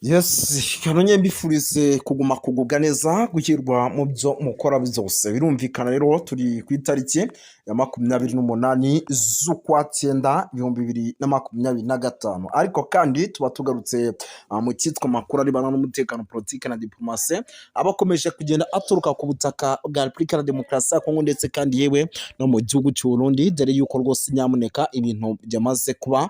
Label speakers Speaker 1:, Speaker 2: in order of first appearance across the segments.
Speaker 1: Yes, kanonye mbifurize kuguma kugubwa neza gushyirwa mu byo mukora byose. Birumvikana rero turi ku itariki ya 28 z'ukwa cyenda 2025, ariko kandi tuba tugarutse mu cyitwa makuru arebana n'umutekano, politiki na diplomasi abakomeje kugenda aturuka ku butaka bwa Repubulika ya Demokarasi ya Kongo ndetse kandi yewe no mu gihugu cy'u Burundi, dore yuko rwose nyamuneka ibintu byamaze kuba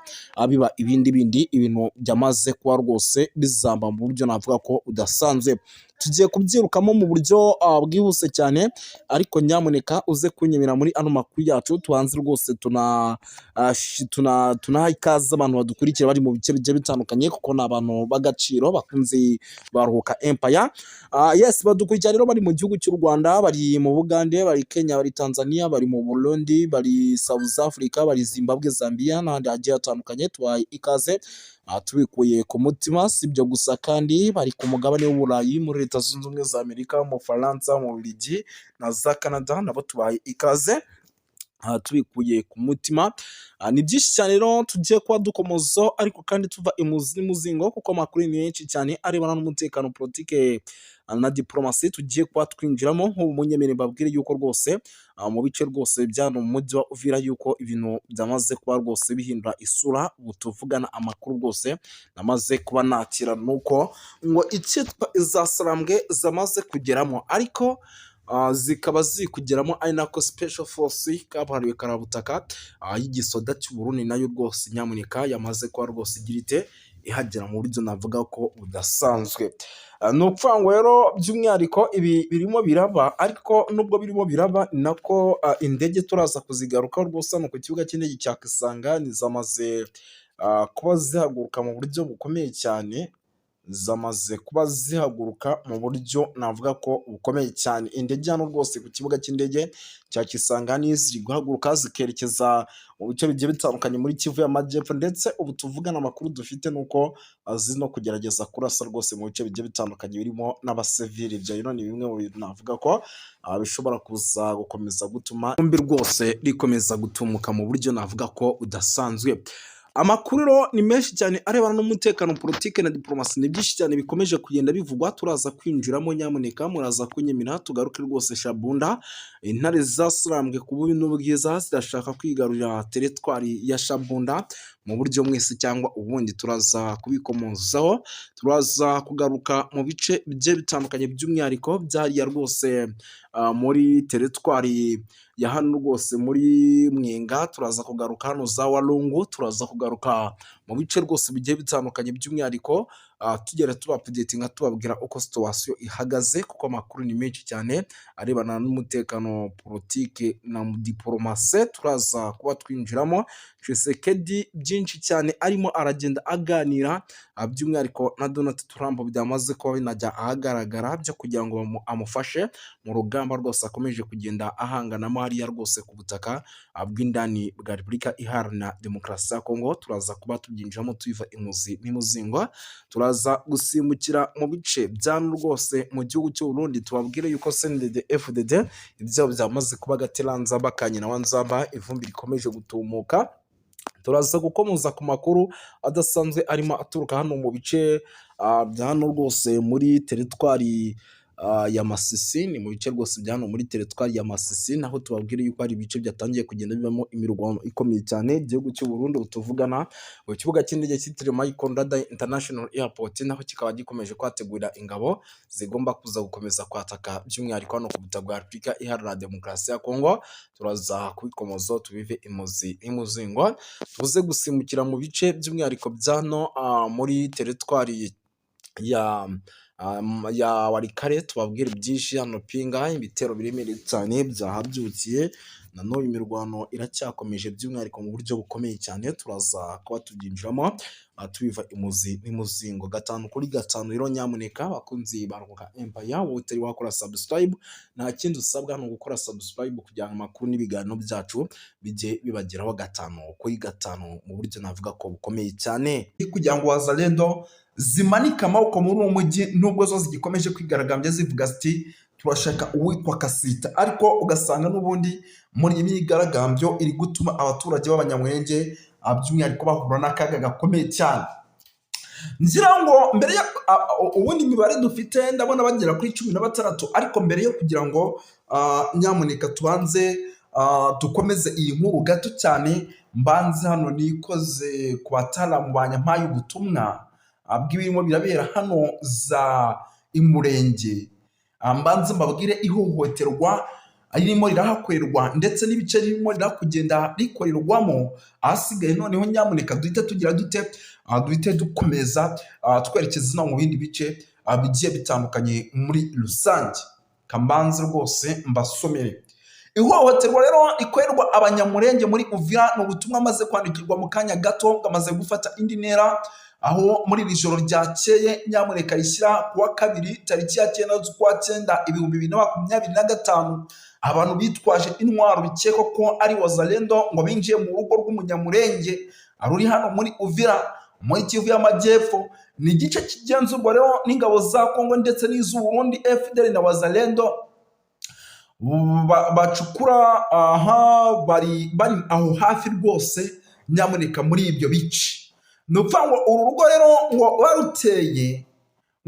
Speaker 1: biba ibindi ibintu byamaze kuba rwose bizamba mu buryo navuga ko udasanzwe. Tugiye kubyirukamo mu buryo bwihuse cyane, ariko nyamuneka uze kunyemera muri ano makuru yacu. Tuhanze rwose tunaha ikaze abantu badukurikira bari mu bice bigiye bitandukanye, kuko ni abantu b'agaciro bakunze baruhuka empire. Yes, badukurikira rero bari mu gihugu cy'u Rwanda, bari mu Bugande, bari Kenya, bari Tanzania, bari mu Burundi, bari South Africa, bari Zimbabwe, Zambia n'ahandi hagiye hatandukanye. Tubaye ikaze tubikuye ku mutima. Si ibyo gusa kandi bari ku mugabane w'Uburayi, muri Leta Zunze Ubumwe za Amerika, mu Faransa, mu Bubiligi na za Canada, nabo tubaye ikaze tubikuye ku mutima. Ni byinshi cyane rero tugiye kuba dukomozo, ariko kandi tuva imuzi n'umuzingo, kuko amakuru ni menshi cyane arebana n'umutekano, politike na diplomasi tugiye kuba twinjiramo. Nk'ubu munyemere mbabwire yuko rwose mu bice rwose byano mu mujyi wa Uvira yuko ibintu byamaze kuba rwose bihindura isura. Ubu tuvugana amakuru rwose namaze kuba nakira, nuko ngo icyitwa izasarambwe zamaze kugeramo, ariko zikaba ziri kugeramo ari nako special force kabuhariwe karabutaka y'igisoda cy'u Burundi nayo rwose nyamuneka yamaze kuba rwose igira ite ihagera mu buryo navuga ko budasanzwe. Ni ukuvuga ngo rero by'umwihariko ibi birimo biraba, ariko nubwo birimo biraba ni nako indege turaza kuzigarukaho rwose hano ku kibuga cy'indege cya Kisangani zamaze kuba zihaguruka mu buryo bukomeye cyane. Zamaze kuba zihaguruka mu buryo navuga ko bukomeye cyane. Indege hano rwose ku kibuga cy'indege cya Kisangani ziri guhaguruka zikerekeza mu bice bigiye bitandukanye muri Kivu y'Amajyepfo, ndetse ubu tuvugana amakuru dufite nuko ziri no kugerageza kurasa rwose mu bice bigiye bitandukanye birimo n'abasivili. Ibyo rero ni bimwe mu bintu navuga ko bishobora kuza gukomeza gutuma ivumbi rwose rikomeza gutumuka mu buryo navuga ko udasanzwe. Amakuru rero ni menshi cyane arebana n'umutekano, politike na diplomasi. Ni byinshi cyane bikomeje kugenda bivugwa, turaza kwinjiramo. Nyamuneka muraza kunyemera tugaruke rwose Shabunda. Intare zasarambwe ku bubi n'ubwiza zirashaka kwigarurira teritwari ya Shabunda mu buryo mwese cyangwa ubundi. Turaza kubikomozaho, turaza kugaruka mu bice bigiye bitandukanye, by'umwihariko byariya rwose muri teritwari ya hano rwose muri Mwenga. Turaza kugaruka hano za Walungu, turaza kugaruka mu bice rwose bigiye bitandukanye, by'umwihariko tugera tubapudetinga tubabwira uko situation ihagaze, kuko amakuru ni menshi cyane arebana n'umutekano, politike na diplomasi. Turaza kuba twinjiramo Tshisekedi byinshi cyane arimo aragenda aganira, by'umwihariko na Donald Trump byamaze kuba binajya ahagaragara byo kugira ngo amufashe mu rugamba rwose akomeje kugenda ahanganamo hariya rwose ku butaka bw'indani bwa Repubulika Iharanira Demokarasi ya Kongo. Turaza kuba tubyinjiramo tubiva imuzi n'umuzingo. Turaza gusimbukira mu bice byano rwose mu gihugu cy'u Burundi, tubabwire yuko CNDD FDD ibyo byamaze kuba gateranza bakanyina wanzamba, ivumbi rikomeje gutumuka. Turaza gukomoza ku makuru adasanzwe arimo aturuka hano mu bice bya hano rwose muri teritwari ya Masisi. Ni mu bice rwose bya hano muri teritwari ya Masisi, naho tubabwire yuko hari ibice byatangiye kugenda bibamo imirwano ikomeye cyane. Igihugu cy'u Burundi utuvugana mu kibuga cy'indege cyitiriwe Michael Ndadaye International Airport, naho kikaba gikomeje kwategurira ingabo zigomba kuza gukomeza kwataka, by'umwihariko hano ku butaka bwa Repubulika Iharanira Demokarasi ya Kongo. Turaza kubikomozo tubive imuzi n'umuzingo, tuze gusimbukira mu bice by'umwihariko byano muri teritwari ya Warikare. Tubabwire byinshi hano Pinga, ibitero biremereye cyane byahabyukiye, na none imirwano iracyakomeje, by'umwihariko mu buryo bukomeye cyane. Turaza kuba tubyinjiramo tubiva imuzi n'umuzingo. 5 kuri 5 rero nyamuneka bakunzi baruhuka empire, wowe utari wakora subscribe, nta kindi usabwa no gukora subscribe kugira ngo amakuru n'ibiganiro byacu bijye bibageraho 5 kuri 5 mu buryo navuga ko bukomeye cyane, kugira ngo wazalendo zimanika amaboko muri uwo mujyi. Nubwo zo zigikomeje kwigaragambya zivuga ziti turashaka uwitwa Kasita, ariko ugasanga n'ubundi muri imyigaragambyo iri gutuma abaturage b'abanyamwenge by'umwihariko bahura n'akaga gakomeye cyane. ngira ngo mbere ya ubundi imibare dufite ndabona bagera kuri 16, ariko mbere yo kugira ngo nyamuneka tubanze dukomeze iyi nkuru gato cyane, mbanze hano nikoze ku bataramu banyampaye ubutumwa bw'ibirimo birabera hano za Imurenge, mbanze mbabwire ihohoterwa ririmo rirahakorerwa ndetse n'ibice ririmo rirakugenda rikorerwamo. Ahasigaye noneho nyamuneka duhite tugira dute, duhite dukomeza twerekeza no mu bindi bice bigiye bitandukanye muri rusange. Kambanze rwose mbasomere ihohoterwa rero ikorerwa Abanyamurenge muri Uvira. Ni ubutumwa maze kwandikirwa mu kanya gato bwamaze gufata indi ntera, aho muri iri joro ryakeye nyamuneka rishyira kuwa kabiri tariki ya 9 z'ukwa 9 2025, abantu bitwaje intwaro bikekwa ko ari Wazalendo ngo binjiye mu rugo rw'Umunyamurenge ruri hano muri Uvira muri Kivu y'Amajyepfo. Ni igice kigenzurwa rero n'ingabo za Kongo ndetse n'iz'u Burundi FDL na Wazalendo bacukura bari aho hafi rwose nyamuneka muri ibyo bice. Ni ukuvuga ngo uru rugo rero ngo baruteye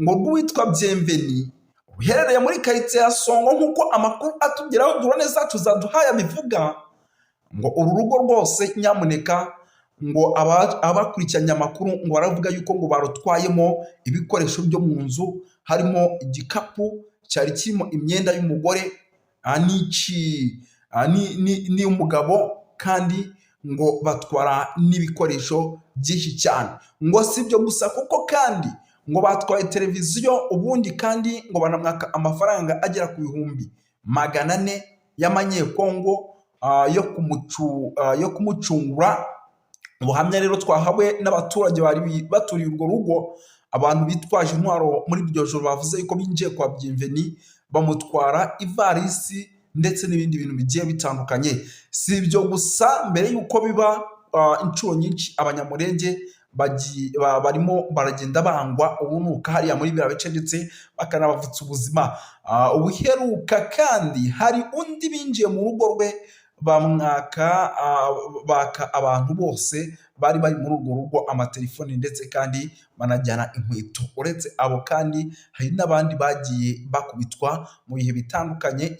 Speaker 1: ngo rwitwa Bienveni uherereye muri quartier ya Songo, nk'uko amakuru atugeraho drone zacu zaduhaye bivuga ngo uru rugo rwose nyamuneka ngo abakurikiranye amakuru ngo baravuga yuko ngo barutwayemo ibikoresho byo mu nzu, harimo igikapu cyari kirimo imyenda y'umugore n'iy'umugabo, kandi ngo batwara n'ibikoresho byinshi cyane. Ngo si ibyo gusa kuko kandi ngo batwaye televiziyo, ubundi kandi ngo banamwaka amafaranga agera ku 400 y'amanyekongo yo kumucungura. Ubuhamya rero twahawe n'abaturage bari baturiye urwo rugo, abantu bitwaje intwaro muri iryo joro bavuze yuko binjiye kwa Bienveni bamutwara ivarisi ndetse n'ibindi bintu bigiye bitandukanye. Si ibyo gusa, mbere yuko biba inshuro nyinshi Abanyamurenge barimo baragenda bangwa ubunuka hariya muri biriya bice ndetse bakanabavutsa ubuzima. Ubuheruka kandi hari undi binjiye mu rugo rwe baka abantu bose bari muri urwo rugo amatelefoni ndetse kandi banajyana inkweto. Uretse abo kandi hari n'abandi bagiye bakubitwa mu bihe bitandukanye.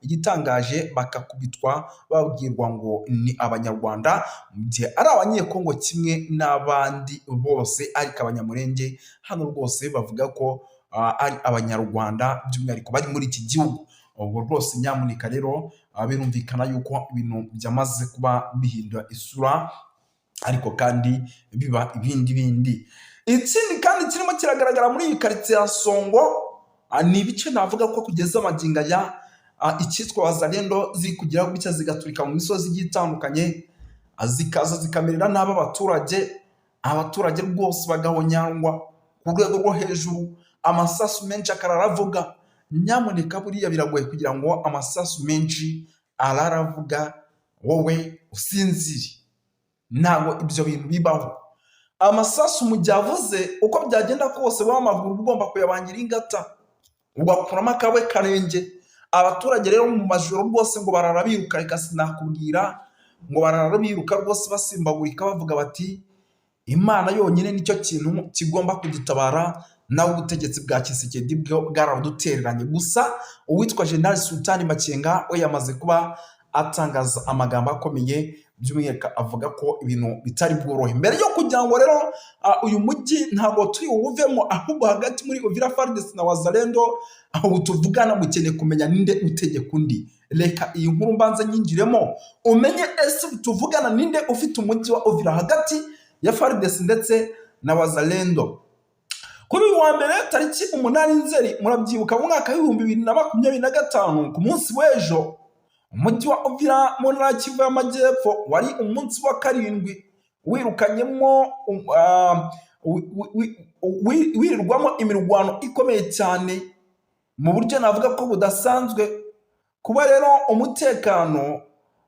Speaker 1: Igitangaje bakakubitwa babwirwa ngo ni Abanyarwanda, mu gihe ari Abanyekongo kimwe n'abandi bose, ariko Abanyamurenge hano rwose bavuga ko ari Abanyarwanda by'umwihariko bari muri iki gihugu. Ubwo rwose nyamuneka rero birumvikana yuko ibintu byamaze kuba bihindura isura, ariko kandi biba ibindi. Ikindi kandi kirimo kiragaragara muri iyi quartier ya Songo ni ibice navuga ko kugeza amagingo ya icyitwa Wazalendo ziri kugira gutya zigaturika mu misozi igiye itandukanye, zikaza zikamerera n'aba abaturage rwose bagahonyangwa ku rwego rwo hejuru, amasasu menshi akararavuga. Nyamuneka buriya biragoye kugira ngo amasasu menshi araravuga wowe usinzire, ntabwo ibyo bintu bibaho. Amasasu mu gihe avuze uko byagenda kose w'amaguru ugomba kuyabangira ingata ugakuramo akawe karenge. Abaturage rero mu majoro rwose ngo barara biruka, reka sinakubwira ngo barara biruka rwose basimbagurika bavuga bati Imana yonyine nicyo kintu kigomba kudutabara, nawe ubutegetsi bwa Tshisekedi bwo bwarabudutereranye. Gusa uwitwa General Sultani Makenga we yamaze kuba atangaza amagambo akomeye, by'umwihariko avuga ko ibintu bitari bworohe. Mbere yo kugira ngo rero uyu mujyi ntabwo turi ubuvemo, ahubwo hagati muri Uvira FARDC na Wazalendo aho tuvugana mukeneye kumenya ninde utegeka undi. Reka iyi nkuru mbanza nyinjiremo umenye ese tuvugana ninde ufite umujyi wa Uvira hagati ya FARDC ndetse na Wazalendo. Kuri uyu wa mbere tariki 8 Nzeri murabyibuka mu mwaka wa 2025 ku munsi w'ejo, umujyi wa Uvira mu ntara Kivu y'Amajyepfo wari umunsi wa 7 wirukanyemo wirirwamo imirwano ikomeye cyane mu buryo navuga ko budasanzwe. Kuba rero umutekano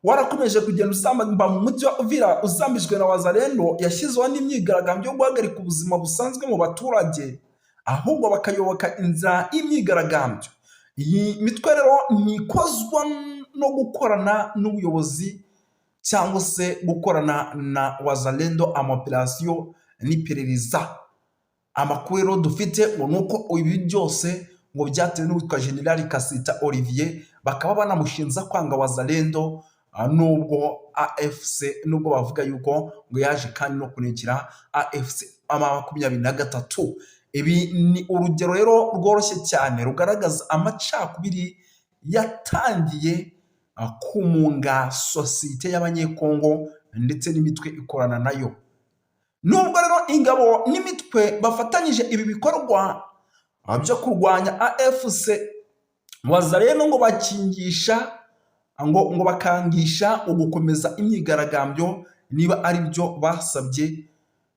Speaker 1: warakomeje kugenda usamba mu mujyi wa Uvira uzambijwe na Wazalendo, yashyizweho n'imyigaragambyo yo guhagarika ubuzima busanzwe mu baturage, ahubwo bakayoboka inzira y'imyigaragambyo. Iyi mitwe rero nikozwa no gukorana n'ubuyobozi cyangwa se gukorana na Wazalendo, amaoperasiyo n'iperereza. Amakuru rero dufite ngo nuko ibi byose ngo byatewe n'uwitwa General Kasita Olivier, bakaba banamushinza kwanga Wazalendo, nubwo AFC nubwo bavuga yuko ngo yaje kandi no kunekira AFC M23. Ibi ni urugero rero rworoshye cyane rugaragaza amacakubiri yatangiye kumunga sosiyete y'abanyekongo ndetse n'imitwe ikorana nayo. Nubwo rero ingabo n'imitwe bafatanyije ibi bikorwa byo kurwanya AFC, Wazalendo ngo bakingisha ngo bakangisha ugukomeza imyigaragambyo niba ari byo basabye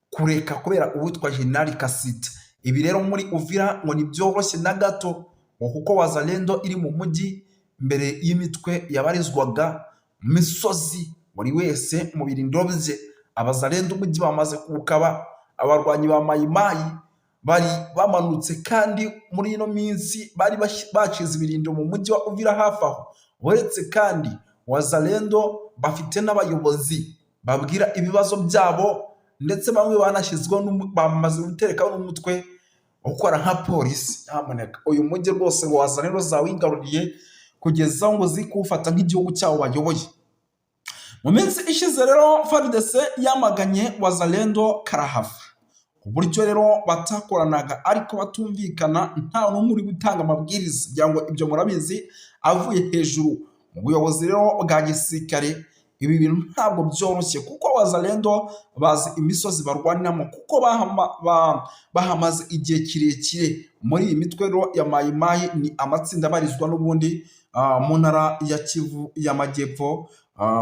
Speaker 1: kureka kubera uwitwa General Kasita. Ibi rero muri Uvira ngo ni byoroshye na gato, kuko Wazalendo iri mu mujyi mbere y'imitwe yabarizwaga mu misozi, buri wese mu birindiro bye. Abazalendo umujyi bamaze kuwukaba, abarwanyi ba mayimayi bari bamanutse, kandi muri ino minsi bari bacize ibirindiro mu mujyi wa Uvira hafi aho. Uretse kandi Wazalendo bafite n'abayobozi babwira ibibazo byabo, ndetse bamwe banashyizweho bamaze guterekaho n'umutwe ukora nka polisi. Nyamuneka uyu mujyi rwose ngo Wazalendo zawigaruriye kugeza ngo zikuwufata nk'igihugu cyabo bayoboye. Mu minsi ishize rero FARDC yamaganye Wazalendo karahava, uburyo rero batakoranaga ariko batumvikana, nta n'umwe uri gutanga amabwiriza, kugira ngo ibyo murabizi avuye hejuru mu buyobozi rero bwa gisirikare. Ibi bintu ntabwo byoroshye, kuko Wazalendo bazi imisozi barwaniramo, kuko bahamaze igihe kirekire. Muri iyi mitwe rero ya mayimayi ni amatsinda abarizwa n'ubundi mu ntara ya Kivu y'Amajyepfo,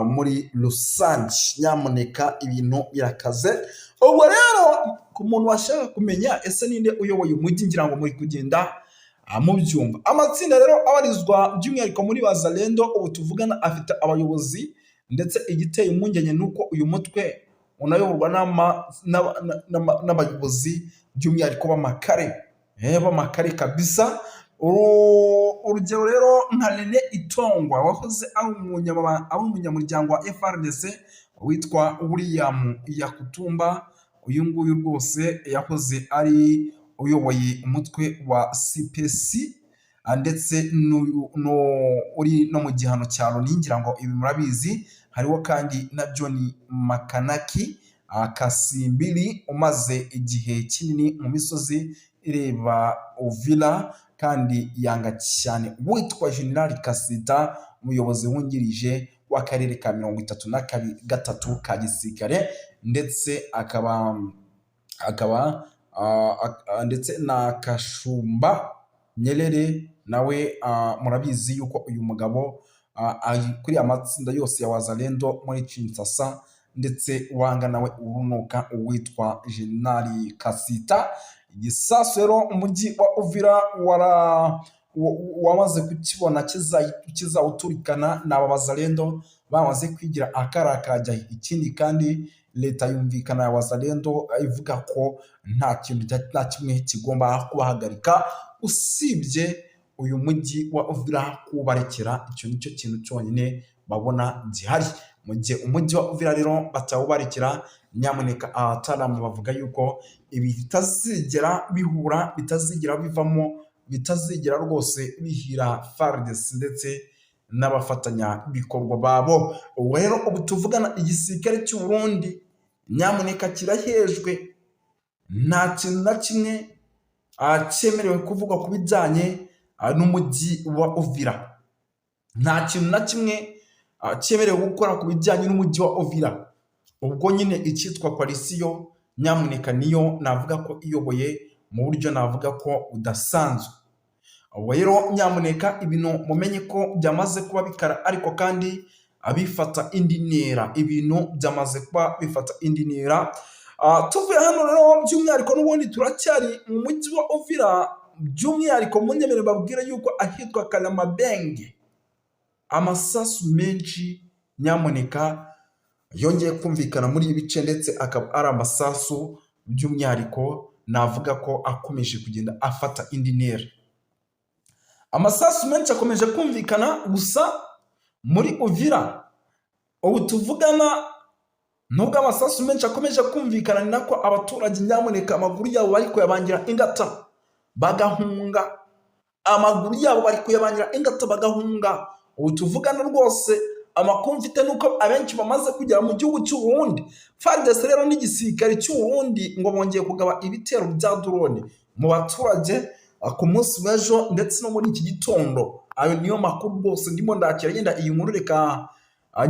Speaker 1: muri rusange. Nyamuneka ibintu birakaze. Ubwo rero ku muntu washaka kumenya ese ninde uyoboye umujyi, ngira ngo muri kugenda mubyumva. Amatsinda rero abarizwa by'umwihariko muri Wazalendo ubu tuvugana afite abayobozi, ndetse igiteye impungenge nuko uyu mutwe unayoborwa n'abayobozi by'umwihariko b'amakare kabisa. Urugero rero nka Rene Itongwa wahoze ari umunyamuryango wa FARDC witwa William Yakutumba. Uyu nguyu rwose yahoze ari uyoboye umutwe wa CPC, ndetse uri no mu gihano cya Loni, ngira ngo ibi murabizi. Hariho kandi na John Makanaki Kasimbiri umaze igihe kinini mu misozi ireba Uvira, kandi yanga cyane witwa General Kasita, umuyobozi wungirije w'akarere ka 33 ka gisirikare, ndetse akaba ndetse na Kashumba Nyerere nawe. Murabizi yuko uyu mugabo kuri amatsinda yose ya Wazalendo muri Kinshasa, ndetse wanga nawe urunuka uwitwa General Kasita. Igisasu rero umujyi wa Uvira wamaze kukibona kizawuturikana n'aba Wazalendo bamaze kwigira akarakajya. Ikindi kandi leta yumvikana ya Wazalendo ivuga ko nta kintu na kimwe kigomba kubahagarika usibye uyu mujyi wa Uvira kubarekera. Icyo nicyo kintu cyonyine babona gihari. Mu gihe umujyi wa Uvira rero batawubarekera, nyamuneka abataramu bavuga yuko ibi bitazigera bihura, bitazigera bivamo, bitazigera rwose bihira FARDC ndetse n'abafatanya bikorwa babo. Ubu rero ubu tuvugana igisirikare cy'u Burundi nyamuneka kirahejwe, nta kintu na kimwe cyemerewe kuvuga ku bijyanye n'umujyi wa Uvira. Nta kintu na kimwe cyemerewe gukora ku bijyanye n'umujyi wa Uvira. Ubwo nyine icyitwa koalisiyo nyamuneka niyo navuga ko iyoboye mu buryo navuga ko udasanzwe. Ubwo rero nyamuneka ibintu mumenye ko byamaze kuba bikara, ariko kandi abifata indi ntera. Ibintu byamaze kuba bifata indi ntera. Tuvuye hano rero by'umwihariko n'ubundi turacyari mu mujyi wa Uvira, by'umwihariko munyemere babwira yuko ahitwa Kalamabenge amasasu menshi nyamuneka yongeye kumvikana muri ibi bice, ndetse akaba ari amasasu by'umwihariko navuga ko akomeje kugenda afata indi ntera. Amasasu menshi akomeje kumvikana gusa muri Uvira. Ubu tuvugana nubwo amasasu menshi akomeje kumvikana, ni nako abaturage nyamuneka amaguru yabo bari kuyabangira ingata bagahunga, amaguru yabo bari kuyabangira ingata bagahunga. Ubu tuvugana rwose amakuru mfite nuko abenshi bamaze kugera mu gihugu cy'u Burundi. FARDC rero n'igisirikare cy'u Burundi ngo bongeye kugaba ibitero bya drone mu baturage ku munsi w'ejo ndetse no muri iki gitondo. Ayo niyo makuru rwose ndimo ndakira, yenda iyi nkuru reka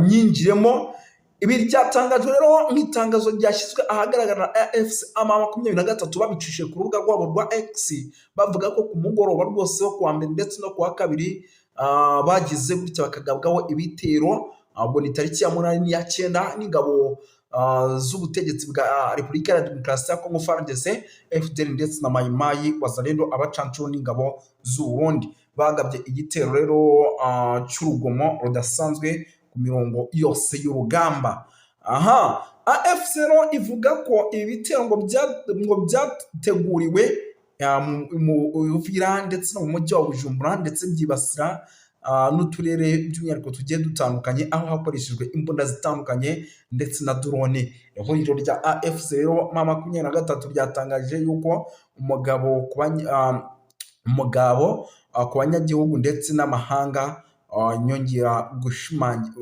Speaker 1: nyinjiremo. Ibi ryatangajwe rero nk'itangazo ryashyizwe ahagaragara na AFC M23 babicishije ku rubuga rwabo rwa X, bavuga ko ku mugoroba rwose wo kuwa mbere ndetse no kuwa kabiri bagize gutya bakagabwaho ibitero. Ubwo ni tariki ya 8 n'iya 9 n'ingabo z'ubutegetsi bwa Repubulika ya Demokarasi ya Kongo FARDC, FDL ndetse na Mai Mai Wazalendo abacancuro n'ingabo z'u Burundi bagabye igitero rero cy'urugomo rudasanzwe ku mirongo yose y'urugamba. AFC rero ivuga ko ibi bitero ngo byateguriwe mu Uvira ndetse no mu mujyi wa Bujumbura, ndetse byibasira n'uturere by'umwihariko tugiye dutandukanye, aho hakoreshejwe imbunda zitandukanye ndetse na drone. Ihuriro rya AFC rero M23 ryatangaje yuko umugabo ku banyagihugu ndetse n'amahanga nyongera gushimangira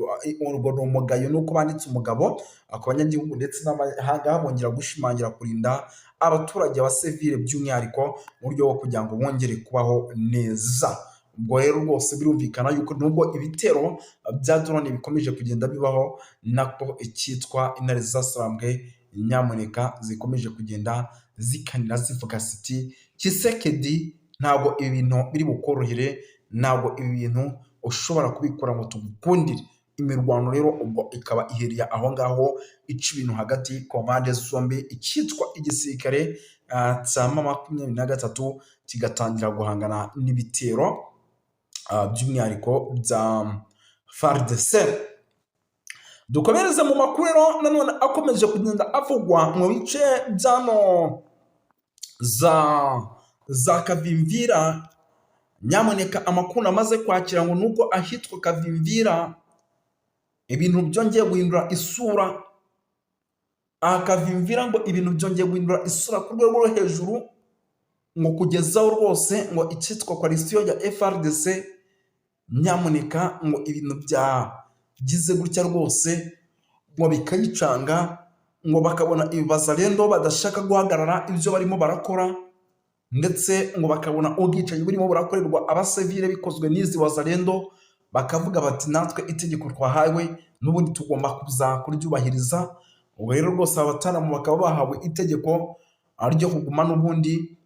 Speaker 1: urwo umugayo nuko banditse umugabo ku banyagihugu ndetse n'amahanga bongera gushimangira kurinda abaturage ba civile by'umwihariko mu buryo bwo kugira ngo bongere kubaho neza. Ubwo rero rwose birumvikana yuko nubwo ibitero bya drone bikomeje kugenda bibaho, nako icyitwa intare zasarambwe nyamuneka zikomeje kugenda zikanira zivuga ziti Tshisekedi ntabwo ibintu biri bukorohere, ntabwo ibi bintu ushobora kubikora ngo tugukundire. Imirwano rero ubwo ikaba ihereye aho ngaho ica ibintu hagati ku mpande zombi, icyitwa igisirikare cya M23 kigatangira guhangana n'ibitero by'umwihariko bya FARDC. Dukomereze mu makuru rero nanone akomeje kugenda avugwa mu bice byano za Kavimvira. Nyamuneka amakuru amaze kwakira ngo nuko ahitwa Kavimvira ibintu byongeye guhindura isura. Kavimvira ngo ibintu byongeye guhindura isura ku rwego rwo hejuru, ngo kugezaho rwose ngo icyitwa coalition ya FARDC nyamuneka ngo ibintu byagize gutya rwose ngo bikayicanga, ngo bakabona Wazalendo badashaka guhagarara ibyo barimo barakora, ndetse ngo bakabona ubwicanyi burimo burakorerwa abasivile bikozwe n'izi Wazalendo, bakavuga bati natwe itegeko twahawe n'ubundi tugomba kuza kuryubahiriza. Ubwo rero rwose abatanamu bakaba bahawe itegeko ryo kuguma n'ubundi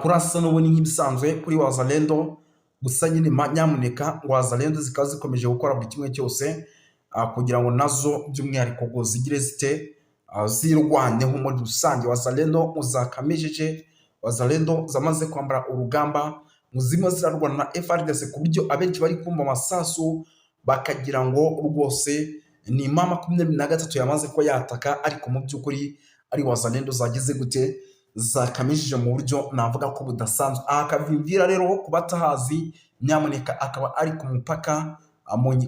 Speaker 1: kurasa n'ubundi nk'ibisanzwe kuri Wazalendo. Gusa nyine nyamuneka ngo Wazalendo zikaba zikomeje gukora buri kimwe cyose kugira ngo nazo by'umwihariko ngo zigire zite zirwanyeho muri rusange. Wazalendo uzakamejeje, Wazalendo zamaze kwambara urugamba, muzimo zirarwana na FARDC ku buryo abenshi bari kumva amasasu bakagira ngo rwose ni M23 yamaze ko yataka, ariko mu by'ukuri ari Wazalendo zagize gute zakamishije mu buryo navuga ko budasanzwe. Kavimvira rero kubatahazi nyamuneka akaba ari ku mupaka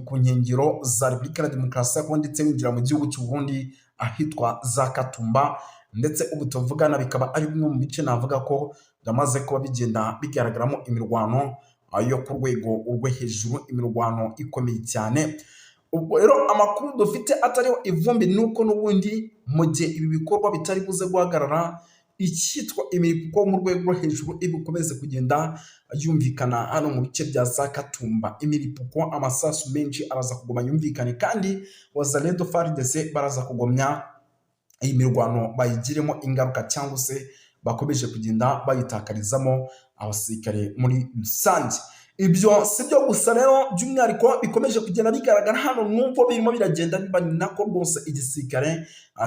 Speaker 1: ku nkengero za Repubulika ya Demokarasi ya Kongo ndetse winjira mu gihugu cy'u Burundi ahitwa za Katumba, ndetse ubu tuvugana bikaba ari bimwe mu bice navuga ko byamaze kuba bigenda bigaragaramo imirwano yo ku rwego rwo hejuru, imirwano ikomeye cyane. Ubwo rero amakuru dufite atariho ivumbi nuko n'ubundi mu gihe ibi bikorwa bitari buze guhagarara, icyitwa imiripuko mu rwego rwo hejuru ibikomeze kugenda yumvikana hano mu bice bya za Katumba. Imiripuko, amasasu menshi araza kugoma yumvikane, kandi Wazalendo FARDC baraza kugomya iyi mirwano bayigiremo ingaruka, cyangwa se bakomeje kugenda bayitakarizamo abasirikare muri rusange. Ibyo sibyo gusa rero by'umwihariko bikomeje kugenda bigaragara hano, numva birimo biragenda biba nako rwose igisirikare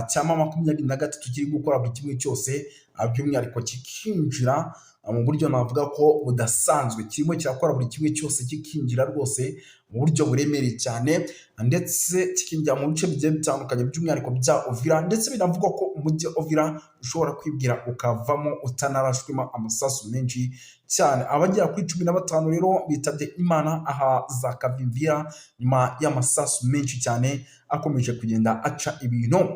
Speaker 1: cya M23 kiri gukora buri kimwe cyose, by'umwihariko kikinjira mu buryo navuga ko budasanzwe, kirimo kirakora buri kimwe cyose kikinjira rwose mu buryo buremereye cyane, ndetse kikinjira mu bice bigiye bitandukanye by'umwihariko bya Uvira, ndetse binavugwa ko umujyi Uvira ushobora kwibwira ukavamo utanarashwemo amasasu menshi cyane. Abagera kuri 15 rero bitabye Imana aha za Kavimvira nyuma y'amasasu menshi cyane
Speaker 2: akomeje kugenda aca ibintu.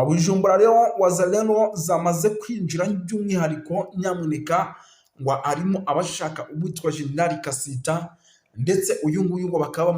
Speaker 2: Bujumbura rero Wazalendo zamaze kwinjira by'umwihariko nyamuneka ngo arimo abashaka uwitwa Jenerali Kasita ndetse uyu nguyu ngo bakaba